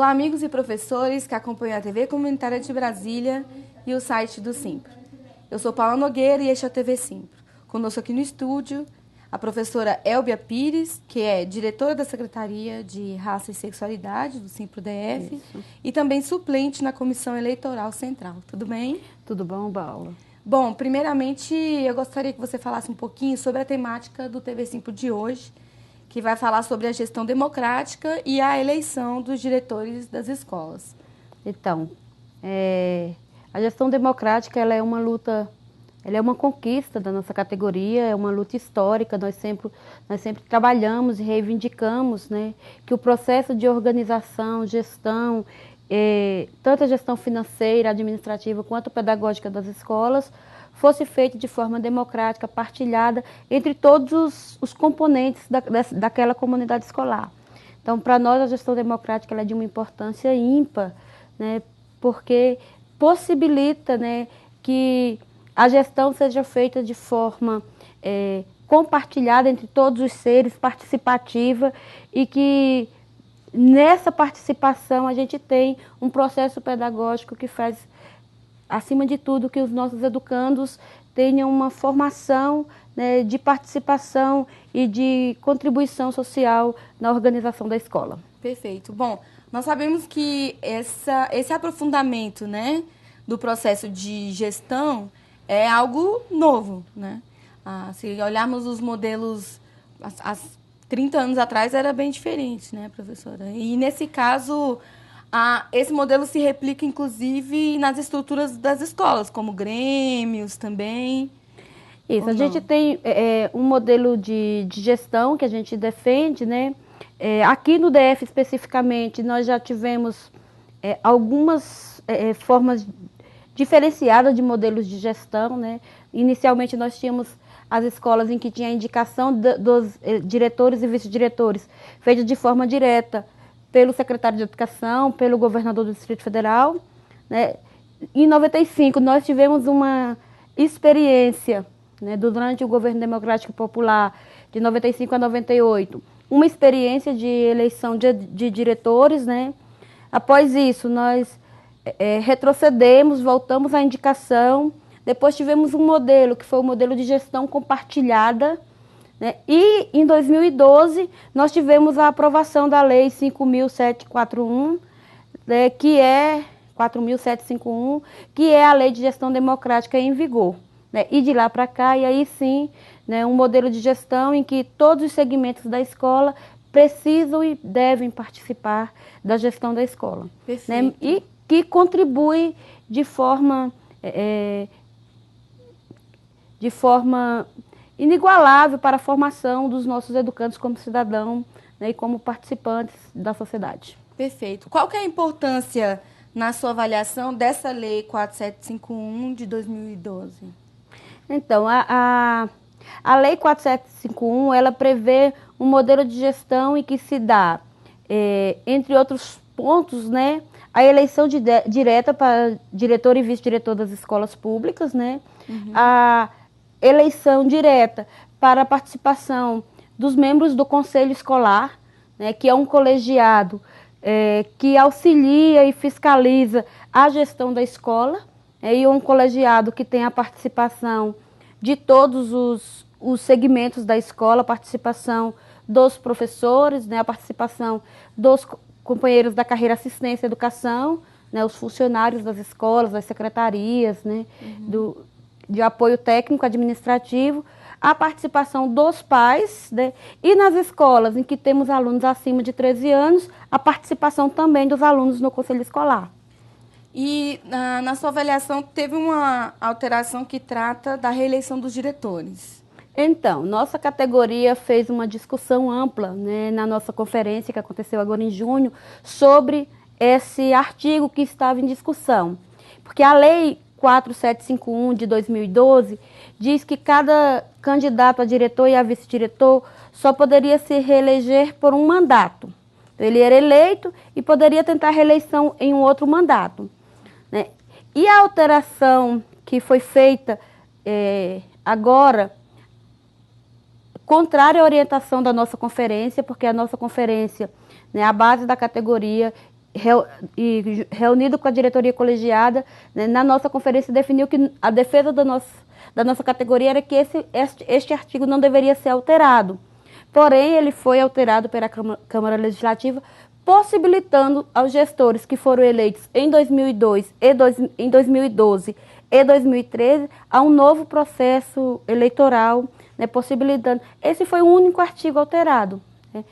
Olá, amigos e professores que acompanham a TV Comunitária de Brasília e o site do Simpro. Eu sou Paula Nogueira e este é o TV Simpro. Conosco aqui no estúdio, a professora Elbia Pires, que é diretora da Secretaria de Raça e Sexualidade do Simpro DF. Isso. E também suplente na Comissão Eleitoral Central. Tudo bem? Tudo bom, Paula? Bom, primeiramente, eu gostaria que você falasse um pouquinho sobre a temática do TV Simpro de hoje, que vai falar sobre a gestão democrática e a eleição dos diretores das escolas. Então, a gestão democrática ela é uma luta, ela é uma conquista da nossa categoria, é uma luta histórica. Nós sempre trabalhamos e reivindicamos, né, que o processo de organização, gestão, tanto a gestão financeira, administrativa quanto pedagógica das escolas, fosse feito de forma democrática, partilhada entre todos os componentes daquela comunidade escolar. Então, para nós, a gestão democrática ela é de uma importância ímpar, né, porque possibilita, né, que a gestão seja feita de forma compartilhada entre todos os seres, participativa, e que nessa participação a gente tem um processo pedagógico que faz, acima de tudo, que os nossos educandos tenham uma formação, né, de participação e de contribuição social na organização da escola. Perfeito. Bom, nós sabemos que esse aprofundamento, né, do processo de gestão é algo novo, né? Se olharmos os modelos há 30 anos atrás era bem diferente, né, professora? E nesse caso, esse modelo se replica, inclusive, nas estruturas das escolas, como grêmios também. Isso, a gente tem um modelo de gestão que a gente defende, né? Aqui no DF, especificamente, nós já tivemos algumas formas diferenciadas de modelos de gestão, né? Inicialmente, nós tínhamos as escolas em que tinha a indicação dos diretores e vice-diretores, feita de forma direta pelo secretário de Educação, pelo governador do Distrito Federal, né? Em 95, nós tivemos uma experiência, né, durante o governo democrático popular, de 95 a 98, uma experiência de eleição de diretores, né? Após isso, nós retrocedemos, voltamos à indicação, depois tivemos um modelo, que foi o modelo de gestão compartilhada, né? E em 2012, nós tivemos a aprovação da Lei 5.741, né, que é 4.751, que é a Lei de Gestão Democrática em vigor. Né? E de lá para cá, e aí sim, né, um modelo de gestão em que todos os segmentos da escola precisam e devem participar da gestão da escola. Né? E que contribui de forma inigualável para a formação dos nossos educandos como cidadão, né, e como participantes da sociedade. Perfeito. Qual que é a importância, na sua avaliação, dessa Lei 4751 de 2012? Então, a Lei 4751, ela prevê um modelo de gestão em que se dá, entre outros pontos, né, a eleição direta para diretor e vice-diretor das escolas públicas, né, a eleição direta para a participação dos membros do Conselho Escolar, né, que é um colegiado que auxilia e fiscaliza a gestão da escola, e um colegiado que tem a participação de todos os segmentos da escola, a participação dos professores, né, a participação dos companheiros da carreira assistência e educação, né, os funcionários das escolas, das secretarias, né, de apoio técnico administrativo, a participação dos pais, né, e nas escolas em que temos alunos acima de 13 anos, a participação também dos alunos no conselho escolar. E na sua avaliação teve uma alteração que trata da reeleição dos diretores? Então, nossa categoria fez uma discussão ampla, né, na nossa conferência que aconteceu agora em junho, sobre esse artigo que estava em discussão. Porque a Lei 4751 de 2012 diz que cada candidato a diretor e a vice-diretor só poderia se reeleger por um mandato. Então, ele era eleito e poderia tentar reeleição em um outro mandato, né? E a alteração que foi feita agora, contrária à orientação da nossa conferência, porque a nossa conferência, né, a base da categoria, reunido com a diretoria colegiada, né, na nossa conferência definiu que a defesa da nossa categoria era que este artigo não deveria ser alterado. Porém, ele foi alterado pela Câmara Legislativa, possibilitando aos gestores que foram eleitos em 2002, em 2012 e 2013 a um novo processo eleitoral, né, possibilitando. Esse foi o único artigo alterado, né,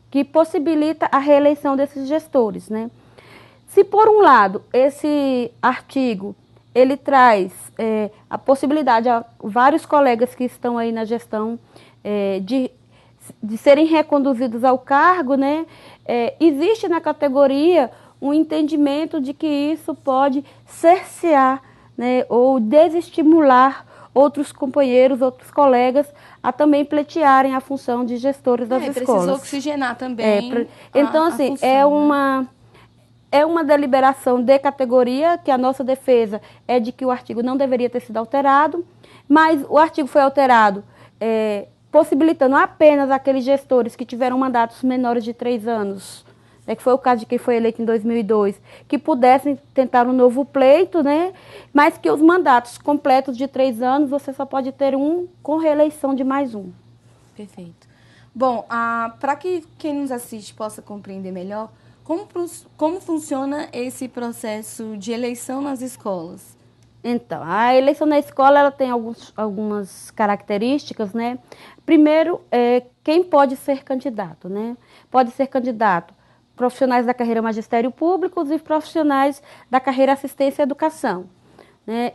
que possibilita a reeleição desses gestores, né? Se por um lado esse artigo ele traz a possibilidade a vários colegas que estão aí na gestão de serem reconduzidos ao cargo, né? Existe na categoria um entendimento de que isso pode cercear, né, ou desestimular outros companheiros, outros colegas a também pleitearem a função de gestores das escolas. Precisa oxigenar também. Então, assim, função, é uma deliberação de categoria, que a nossa defesa é de que o artigo não deveria ter sido alterado, mas o artigo foi alterado possibilitando apenas aqueles gestores que tiveram mandatos menores de 3 anos, que foi o caso de quem foi eleito em 2002, que pudessem tentar um novo pleito, né? Mas que os mandatos completos de 3 anos, você só pode ter um com reeleição de mais um. Perfeito. Bom, para que quem nos assiste possa compreender melhor, como funciona esse processo de eleição nas escolas? Então, a eleição na escola ela tem algumas características, né? Primeiro, quem pode ser candidato, né? Pode ser candidato profissionais da carreira magistério público e profissionais da carreira assistência e educação, né?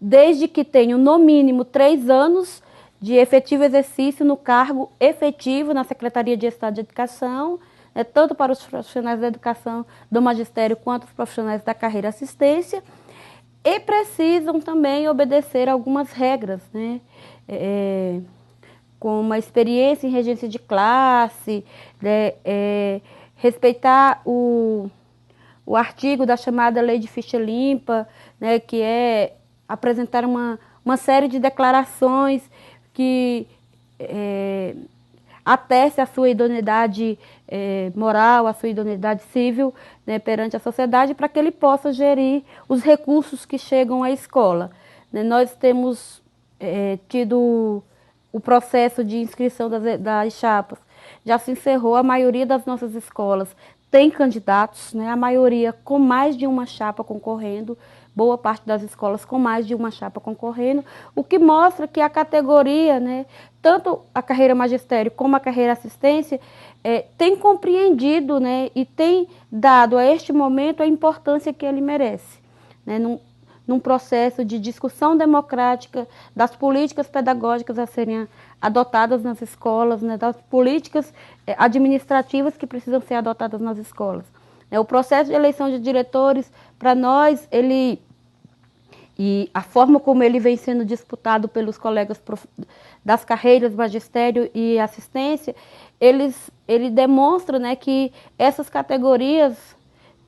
Desde que tenham no mínimo 3 anos de efetivo exercício no cargo efetivo na Secretaria de Estado de Educação, tanto para os profissionais da educação do magistério quanto os profissionais da carreira assistência, e precisam também obedecer algumas regras, né? Com uma experiência em regência de classe, né? Respeitar o artigo da chamada Lei de Ficha Limpa, né? Que é apresentar uma série de declarações que ateste a sua idoneidade moral, a sua idoneidade civil, né, perante a sociedade, para que ele possa gerir os recursos que chegam à escola. Né, nós temos tido o processo de inscrição das chapas. Já se encerrou, a maioria das nossas escolas tem candidatos, né, a maioria com mais de uma chapa concorrendo, boa parte das escolas com mais de uma chapa concorrendo, o que mostra que a categoria, né, tanto a carreira magistério como a carreira assistência, tem compreendido, né, e tem dado a este momento a importância que ele merece, né, num processo de discussão democrática das políticas pedagógicas a serem adotadas nas escolas, né, das políticas administrativas que precisam ser adotadas nas escolas. O processo de eleição de diretores, para nós, e a forma como ele vem sendo disputado pelos colegas das carreiras magistério e assistência, ele demonstra, né, que essas categorias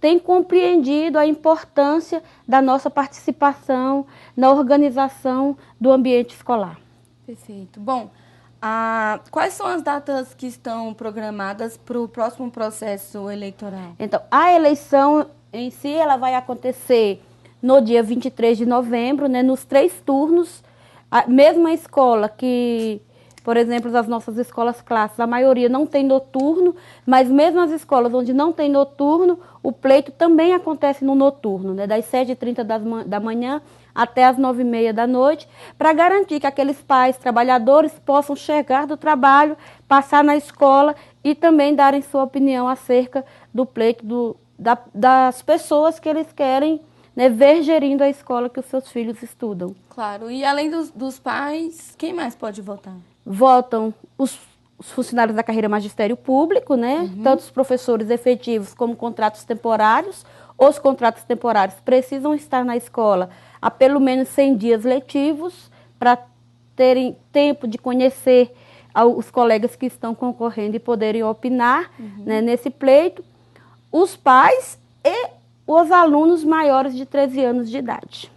têm compreendido a importância da nossa participação na organização do ambiente escolar. Perfeito. Bom, quais são as datas que estão programadas para o próximo processo eleitoral? Então, a eleição em si ela vai acontecer no dia 23 de novembro, né, nos 3 turnos. A mesma escola que, por exemplo, as nossas escolas classes, a maioria não tem noturno, mas mesmo as escolas onde não tem noturno, o pleito também acontece no noturno, né, das 7h30 da manhã até as 9h30 da noite, para garantir que aqueles pais trabalhadores possam chegar do trabalho, passar na escola e também darem sua opinião acerca do pleito das pessoas que eles querem, né, ver gerindo a escola que os seus filhos estudam. Claro, e além dos pais, quem mais pode votar? Votam os funcionários da carreira magistério público, né? Tanto os professores efetivos como contratos temporários. Os contratos temporários precisam estar na escola há pelo menos 100 dias letivos para terem tempo de conhecer os colegas que estão concorrendo e poderem opinar, né, nesse pleito. Os pais e os alunos maiores de 13 anos de idade.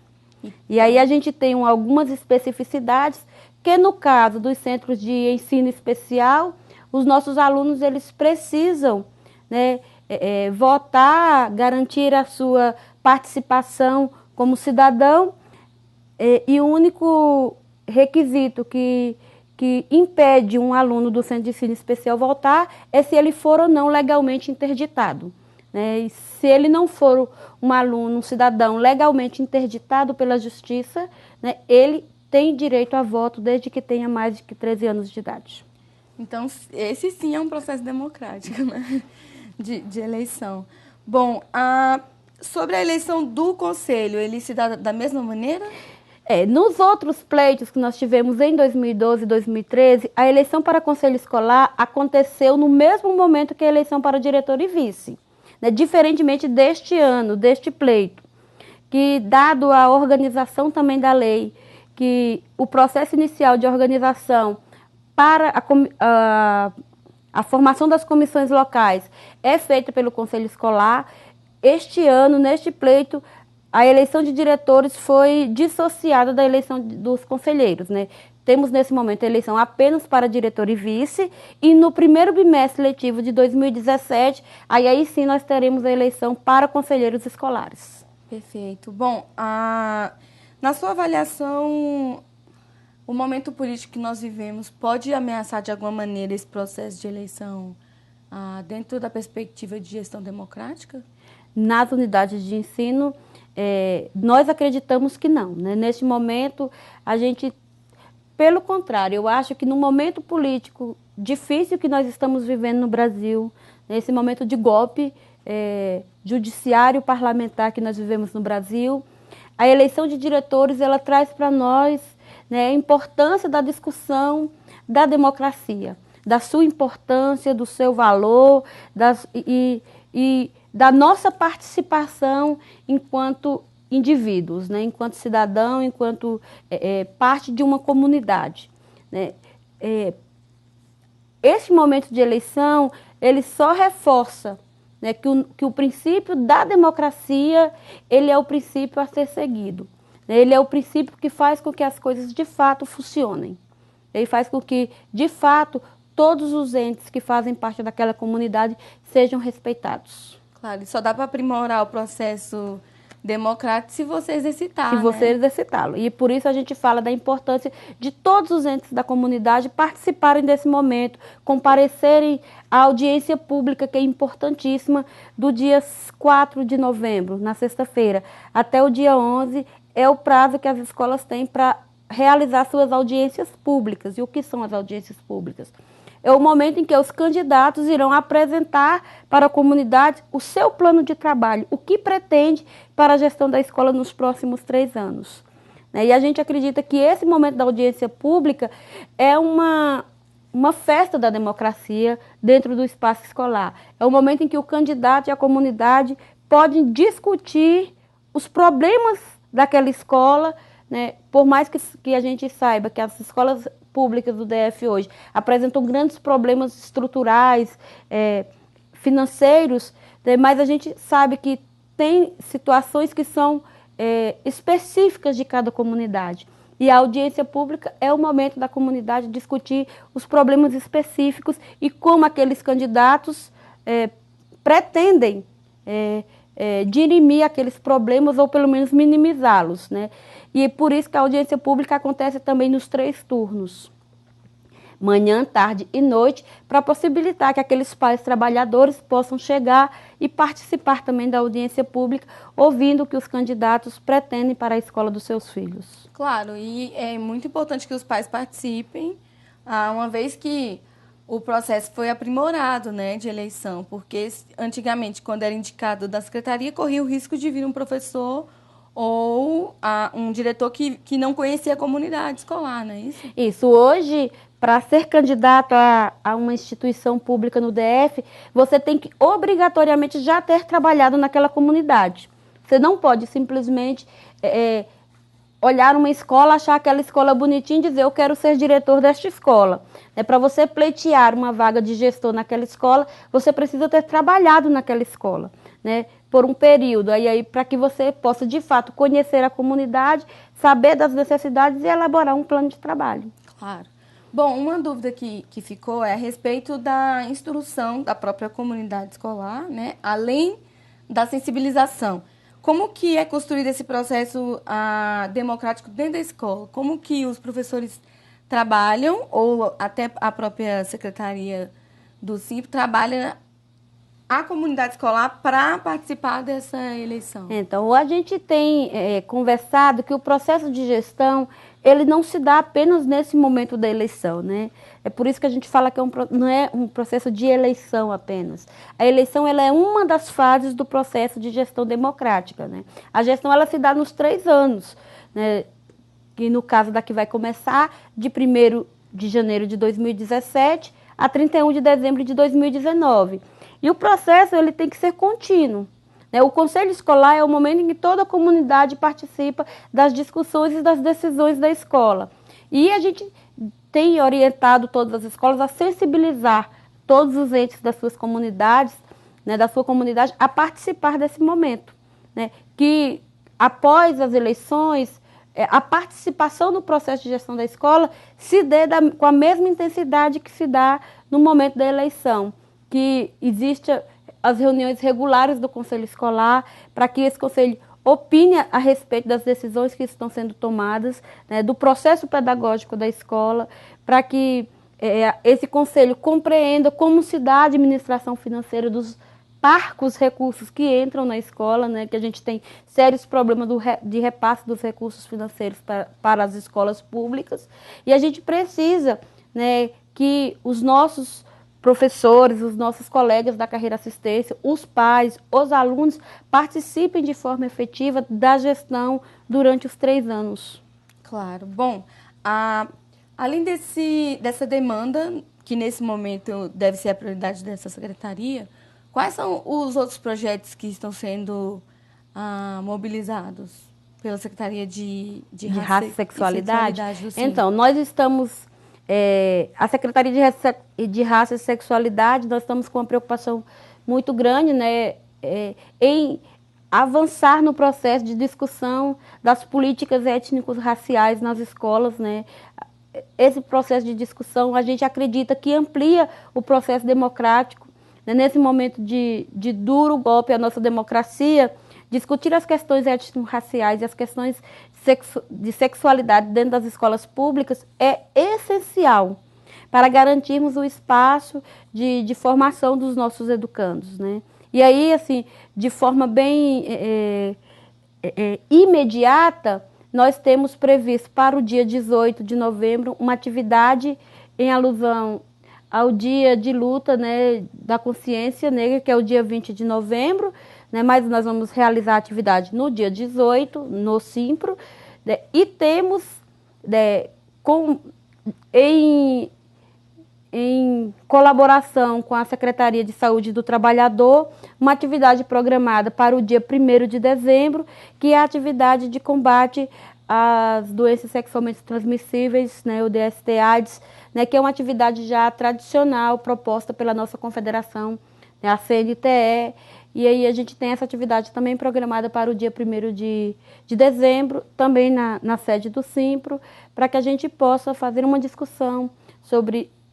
E aí a gente tem algumas especificidades que, no caso dos centros de ensino especial, os nossos alunos eles precisam, né, votar, garantir a sua participação como cidadão, e o único requisito que impede um aluno do Centro de Ensino Especial votar é se ele for ou não legalmente interditado, né? E se ele não for um aluno, um cidadão legalmente interditado pela Justiça, né, ele tem direito a voto desde que tenha mais de 13 anos de idade. Então, esse sim é um processo democrático, né? De eleição. Bom, sobre a eleição do conselho, ele se dá da mesma maneira? Nos outros pleitos que nós tivemos em 2012 e 2013, a eleição para conselho escolar aconteceu no mesmo momento que a eleição para diretor e vice, né? Diferentemente deste ano, deste pleito, que dado a organização também da lei, que o processo inicial de organização para a formação das comissões locais é feita pelo conselho escolar. Este ano, neste pleito, a eleição de diretores foi dissociada da eleição dos conselheiros, né? Temos nesse momento a eleição apenas para diretor e vice, e no primeiro bimestre letivo de 2017, aí sim nós teremos a eleição para conselheiros escolares. Perfeito. Bom, na sua avaliação, o momento político que nós vivemos pode ameaçar de alguma maneira esse processo de eleição dentro da perspectiva de gestão democrática? Nas unidades de ensino, nós acreditamos que não, né? Neste momento, pelo contrário, eu acho que no momento político difícil que nós estamos vivendo no Brasil, nesse momento de golpe judiciário parlamentar que nós vivemos no Brasil, a eleição de diretores, ela traz para nós, né, a importância da discussão da democracia, da sua importância, do seu valor, e da nossa participação enquanto indivíduos, né, enquanto cidadão, enquanto parte de uma comunidade, né. Este momento de eleição, ele só reforça, né, que o princípio da democracia, ele é o princípio a ser seguido. Ele é o princípio que faz com que as coisas de fato funcionem. Ele faz com que, de fato, todos os entes que fazem parte daquela comunidade sejam respeitados. Claro, e só dá para aprimorar o processo democrático se você exercitar, Se você exercitá-lo. E por isso a gente fala da importância de todos os entes da comunidade participarem desse momento, comparecerem à audiência pública, que é importantíssima, do dia 4 de novembro, na sexta-feira, até o dia 11, é o prazo que as escolas têm para realizar suas audiências públicas. E o que são as audiências públicas? É o momento em que os candidatos irão apresentar para a comunidade o seu plano de trabalho, o que pretende para a gestão da escola nos próximos 3 anos. E a gente acredita que esse momento da audiência pública é uma festa da democracia dentro do espaço escolar. É o momento em que o candidato e a comunidade podem discutir os problemas daquela escola, né? Por mais que a gente saiba que as escolas públicas do DF hoje apresentam grandes problemas estruturais, financeiros, né? Mas a gente sabe que tem situações que são específicas de cada comunidade. E a audiência pública é o momento da comunidade discutir os problemas específicos e como aqueles candidatos pretendem dirimir aqueles problemas ou pelo menos minimizá-los, né? E é por isso que a audiência pública acontece também nos 3 turnos, manhã, tarde e noite, para possibilitar que aqueles pais trabalhadores possam chegar e participar também da audiência pública, ouvindo o que os candidatos pretendem para a escola dos seus filhos. Claro, e é muito importante que os pais participem, uma vez que o processo foi aprimorado, né, de eleição, porque antigamente, quando era indicado da secretaria, corria o risco de vir um professor ou um diretor que não conhecia a comunidade escolar, não é isso? Isso. Hoje, para ser candidato a uma instituição pública no DF, você tem que obrigatoriamente já ter trabalhado naquela comunidade. Você não pode simplesmente olhar uma escola, achar aquela escola bonitinha e dizer eu quero ser diretor desta escola. Para você pleitear uma vaga de gestor naquela escola, você precisa ter trabalhado naquela escola, né, por um período, aí para que você possa de fato conhecer a comunidade, saber das necessidades e elaborar um plano de trabalho. Claro. Bom, uma dúvida que ficou é a respeito da instrução da própria comunidade escolar, né? Além da sensibilização. Como que é construído esse processo democrático dentro da escola? Como que os professores trabalham, ou até a própria secretaria do SIMP trabalha a comunidade escolar para participar dessa eleição? Então, a gente tem conversado que o processo de gestão, ele não se dá apenas nesse momento da eleição, né? É por isso que a gente fala que não é um processo de eleição apenas. A eleição, ela é uma das fases do processo de gestão democrática, né? A gestão, ela se dá nos 3 anos, né? Que no caso daqui vai começar de 1º de janeiro de 2017 a 31 de dezembro de 2019. E o processo, ele tem que ser contínuo. O conselho escolar é o momento em que toda a comunidade participa das discussões e das decisões da escola. E a gente tem orientado todas as escolas a sensibilizar todos os entes das suas comunidades, né, da sua comunidade, a participar desse momento. Né, que após as eleições, a participação no processo de gestão da escola se dê com a mesma intensidade que se dá no momento da eleição, que existe as reuniões regulares do conselho escolar, para que esse conselho opine a respeito das decisões que estão sendo tomadas, né, do processo pedagógico da escola, para que esse conselho compreenda como se dá a administração financeira dos parcos recursos que entram na escola, né, que a gente tem sérios problemas de repasse dos recursos financeiros para as escolas públicas, e a gente precisa, né, que os nossos professores, os nossos colegas da carreira assistência, os pais, os alunos participem de forma efetiva da gestão durante os 3 anos. Claro. Bom, além dessa demanda, que nesse momento deve ser a prioridade dessa secretaria, quais são os outros projetos que estão sendo mobilizados pela Secretaria de Raça e Sexualidade? do SIMP? Então, nós estamos... a Secretaria de Raça e Sexualidade, nós estamos com uma preocupação muito grande, né, em avançar no processo de discussão das políticas étnico-raciais nas escolas, né. Esse processo de discussão, a gente acredita que amplia o processo democrático, né, nesse momento de duro golpe à nossa democracia. Discutir as questões étnico-raciais e as questões de sexualidade dentro das escolas públicas é essencial para garantirmos o espaço de formação dos nossos educandos, né? E aí, assim, de forma bem imediata, nós temos previsto para o dia 18 de novembro uma atividade em alusão ao dia de luta, né, da consciência negra, que é o dia 20 de novembro, né, mas nós vamos realizar a atividade no dia 18, no Simpro, né, e temos, né, em colaboração com a Secretaria de Saúde do Trabalhador, uma atividade programada para o dia 1º de dezembro, que é a atividade de combate às doenças sexualmente transmissíveis, né, o DST-AIDS, né, que é uma atividade já tradicional proposta pela nossa confederação, né, a CNTE, e aí a gente tem essa atividade também programada para o dia 1º de dezembro, também na sede do Simpro, para que a gente possa fazer uma discussão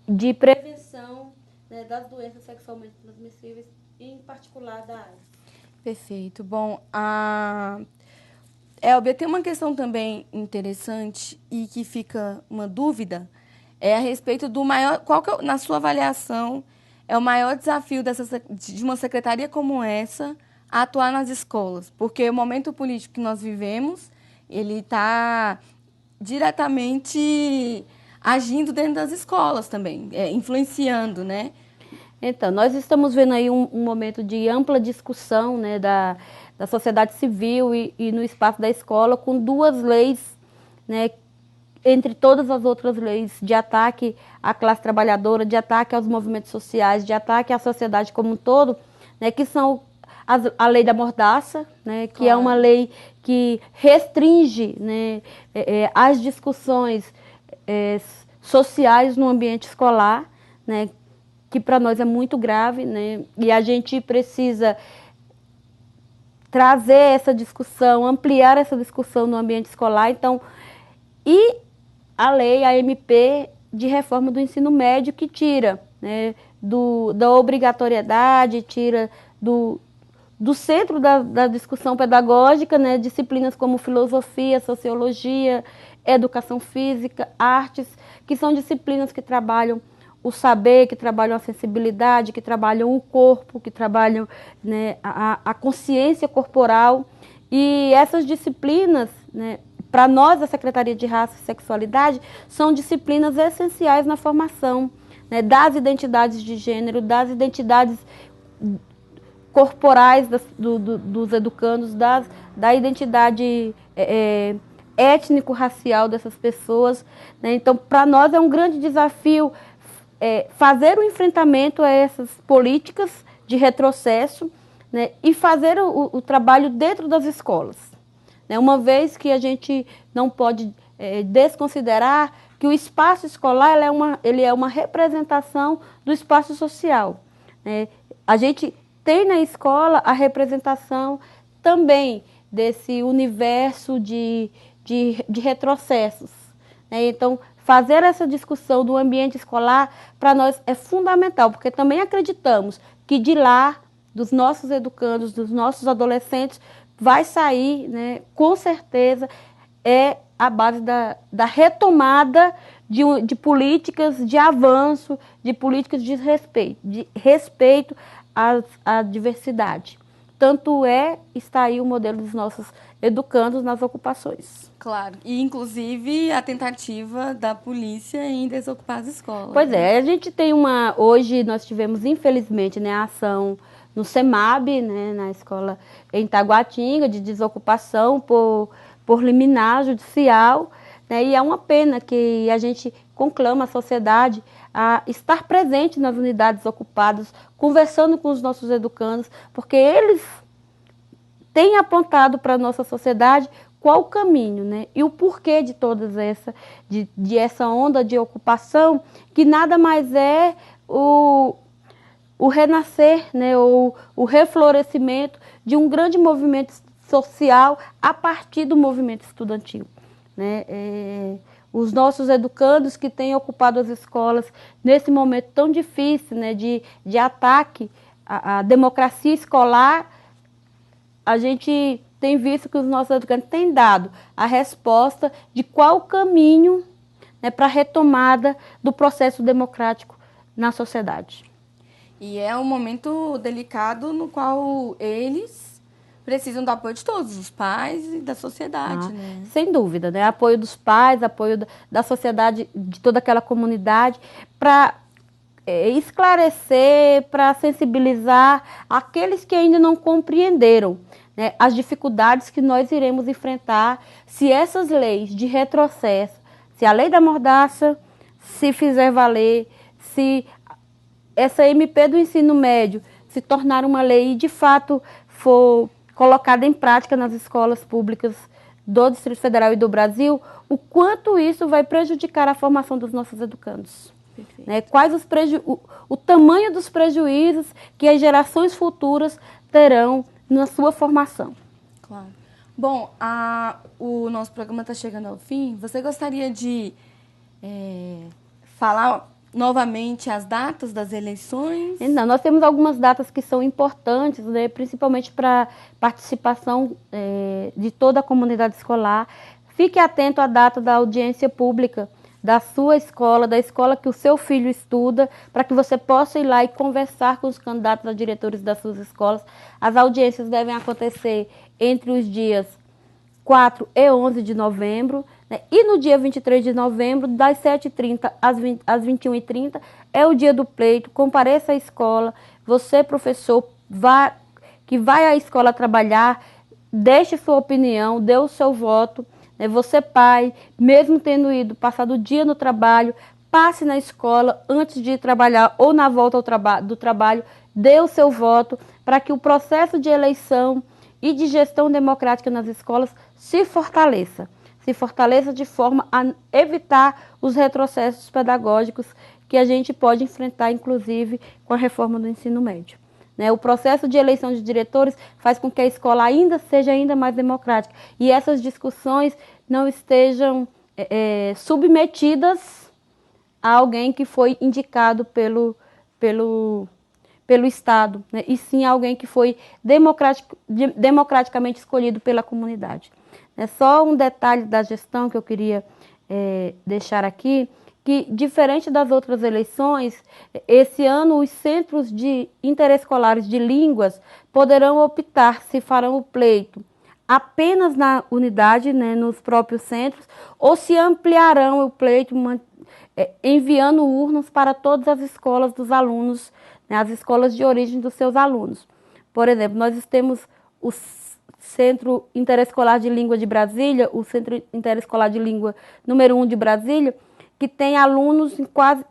de prevenção, né, das doenças sexualmente transmissíveis, em particular da AIDS. Perfeito. Bom, Elbia, tem uma questão também interessante e que fica uma dúvida, a respeito do maior, qual que, na sua avaliação, é o maior desafio de uma secretaria como essa a atuar nas escolas? Porque o momento político que nós vivemos, ele está diretamente agindo dentro das escolas também, influenciando, né? Então, nós estamos vendo aí um momento de ampla discussão, né, da sociedade civil e no espaço da escola, com 2 leis, né, entre todas as outras leis de ataque à classe trabalhadora, de ataque aos movimentos sociais, de ataque à sociedade como um todo, né, que são a lei da mordaça, né, que é uma lei que restringe, né, as discussões sociais no ambiente escolar, né, que para nós é muito grave, né, e a gente precisa trazer essa discussão, ampliar essa discussão no ambiente escolar. Então, e a lei, a MP, de reforma do ensino médio que tira, né, da obrigatoriedade, tira do centro da discussão pedagógica, né, disciplinas como filosofia, sociologia, educação física, artes, que são disciplinas que trabalham o saber, que trabalham a sensibilidade, que trabalham o corpo, que trabalham, né, a consciência corporal. E essas disciplinas, né, para nós, a Secretaria de Raça e Sexualidade, são disciplinas essenciais na formação, né, das identidades de gênero, das identidades corporais dos educandos, da identidade étnico-racial dessas pessoas, né? Então, para nós é um grande desafio fazer o enfrentamento a essas políticas de retrocesso, né, e fazer o trabalho dentro das escolas, né? Uma vez que a gente não pode desconsiderar que o espaço escolar ele é uma representação do espaço social, né? A gente tem na escola a representação também desse universo de retrocessos, né? Então, fazer essa discussão do ambiente escolar, para nós, é fundamental, porque também acreditamos que de lá, dos nossos educandos, dos nossos adolescentes, vai sair, né, com certeza, a base da retomada de políticas de avanço, de políticas de respeito à diversidade. Tanto está aí o modelo dos nossos educandos nas ocupações. Claro, e inclusive a tentativa da polícia em desocupar as escolas. Pois é, a gente tem hoje nós tivemos, infelizmente, né, a ação no CEMAB, né, na escola em Taguatinga, de desocupação por liminar judicial, né, e é uma pena que a gente conclama a sociedade a estar presente nas unidades ocupadas, conversando com os nossos educandos, porque eles têm apontado para a nossa sociedade qual o caminho, né, e o porquê de todas essa onda de ocupação, que nada mais é o renascer, né, ou o reflorescimento de um grande movimento social a partir do movimento estudantil, né? Os nossos educandos que têm ocupado as escolas nesse momento tão difícil, né, de ataque à democracia escolar, a gente tem visto que os nossos educandos têm dado a resposta de qual o caminho, né, para a retomada do processo democrático na sociedade. E é um momento delicado no qual eles precisam do apoio de todos, os pais e da sociedade, né? Sem dúvida, né? Apoio dos pais, apoio da sociedade, de toda aquela comunidade, para esclarecer, para sensibilizar aqueles que ainda não compreenderam, né, as dificuldades que nós iremos enfrentar se essas leis de retrocesso, se a lei da mordaça se fizer valer, se essa MP do ensino médio se tornar uma lei e, de fato, for colocada em prática nas escolas públicas do Distrito Federal e do Brasil, o quanto isso vai prejudicar a formação dos nossos educandos. Né? Quais o tamanho dos prejuízos que as gerações futuras terão na sua formação. Claro. Bom, o nosso programa está chegando ao fim. Você gostaria de falar novamente as datas das eleições? Não, nós temos algumas datas que são importantes, né, principalmente para a participação de toda a comunidade escolar. Fique atento à data da audiência pública da sua escola, da escola que o seu filho estuda, para que você possa ir lá e conversar com os candidatos a diretores das suas escolas. As audiências devem acontecer entre os dias 4 e 11 de novembro, né? E no dia 23 de novembro, das 7h30 às 21h30, é o dia do pleito. Compareça à escola, você, professor, que vai à escola trabalhar, deixe sua opinião, dê o seu voto. Você, pai, mesmo tendo passado o dia no trabalho, passe na escola antes de ir trabalhar ou na volta do trabalho, dê o seu voto para que o processo de eleição e de gestão democrática nas escolas se fortaleça de forma a evitar os retrocessos pedagógicos que a gente pode enfrentar, inclusive, com a reforma do ensino médio. O processo de eleição de diretores faz com que a escola seja ainda mais democrática e essas discussões não estejam submetidas a alguém que foi indicado pelo Estado, né? E sim a alguém que foi democraticamente escolhido pela comunidade. É só um detalhe da gestão que eu queria deixar aqui, que diferente das outras eleições, esse ano os centros interescolares de línguas poderão optar se farão o pleito apenas na unidade, né, nos próprios centros, ou se ampliarão o pleito enviando urnas para todas as escolas dos alunos, né, as escolas de origem dos seus alunos. Por exemplo, nós temos o Centro Interescolar de Língua de Brasília, o Centro Interescolar de Língua número 1 de Brasília, que tem alunos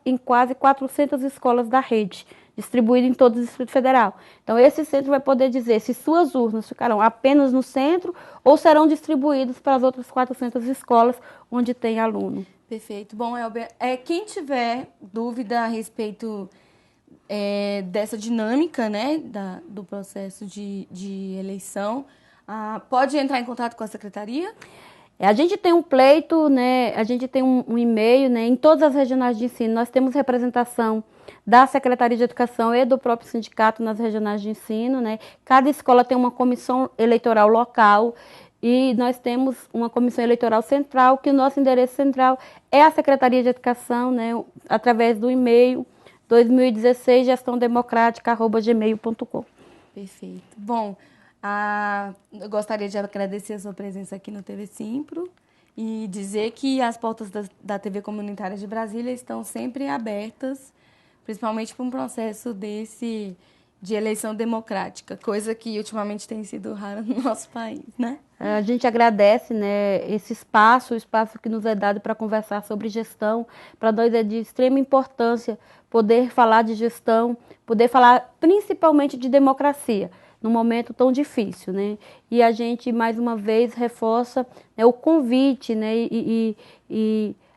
em quase 400 escolas da rede, distribuído em todo o Distrito Federal. Então, esse centro vai poder dizer se suas urnas ficarão apenas no centro ou serão distribuídas para as outras 400 escolas onde tem aluno. Perfeito. Bom, Elber, quem tiver dúvida a respeito dessa dinâmica, né, do processo de eleição, pode entrar em contato com a secretaria? A gente tem um pleito, né? A gente tem um e-mail, né? Em todas as regionais de ensino, nós temos representação da Secretaria de Educação e do próprio sindicato nas regionais de ensino, né? Cada escola tem uma comissão eleitoral local e nós temos uma comissão eleitoral central, que o nosso endereço central é a Secretaria de Educação, né? Através do e-mail 2016gestãodemocrática@gmail.com. Perfeito. Bom, eu gostaria de agradecer a sua presença aqui no TV Simpro e dizer que as portas da TV Comunitária de Brasília estão sempre abertas, principalmente para um processo de eleição democrática, coisa que ultimamente tem sido rara no nosso país, né? A gente agradece, né, esse espaço, o espaço que nos é dado para conversar sobre gestão. Para nós é de extrema importância poder falar de gestão, poder falar principalmente de democracia, num momento tão difícil, né? E a gente, mais uma vez, reforça, né, o convite, né, e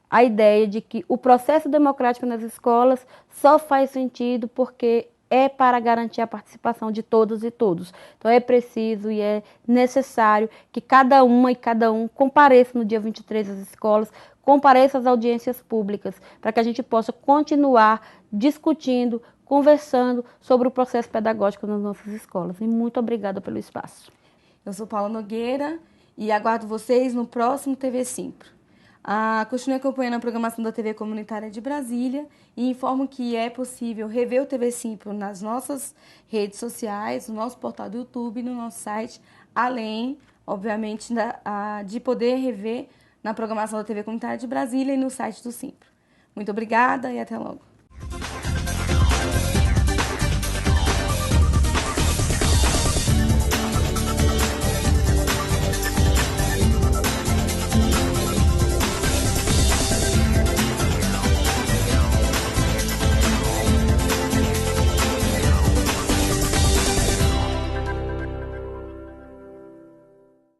a ideia de que o processo democrático nas escolas só faz sentido porque é para garantir a participação de todos e todos. Então é preciso e é necessário que cada uma e cada um compareça no dia 23 às escolas, compareça às audiências públicas, para que a gente possa continuar discutindo, conversando sobre o processo pedagógico nas nossas escolas. E muito obrigada pelo espaço. Eu sou Paula Nogueira e aguardo vocês no próximo TV Simpro. Continue acompanhando a programação da TV Comunitária de Brasília e informo que é possível rever o TV Simpro nas nossas redes sociais, no nosso portal do YouTube, no nosso site, além, obviamente, de poder rever na programação da TV Comunitária de Brasília e no site do Simpro. Muito obrigada e até logo.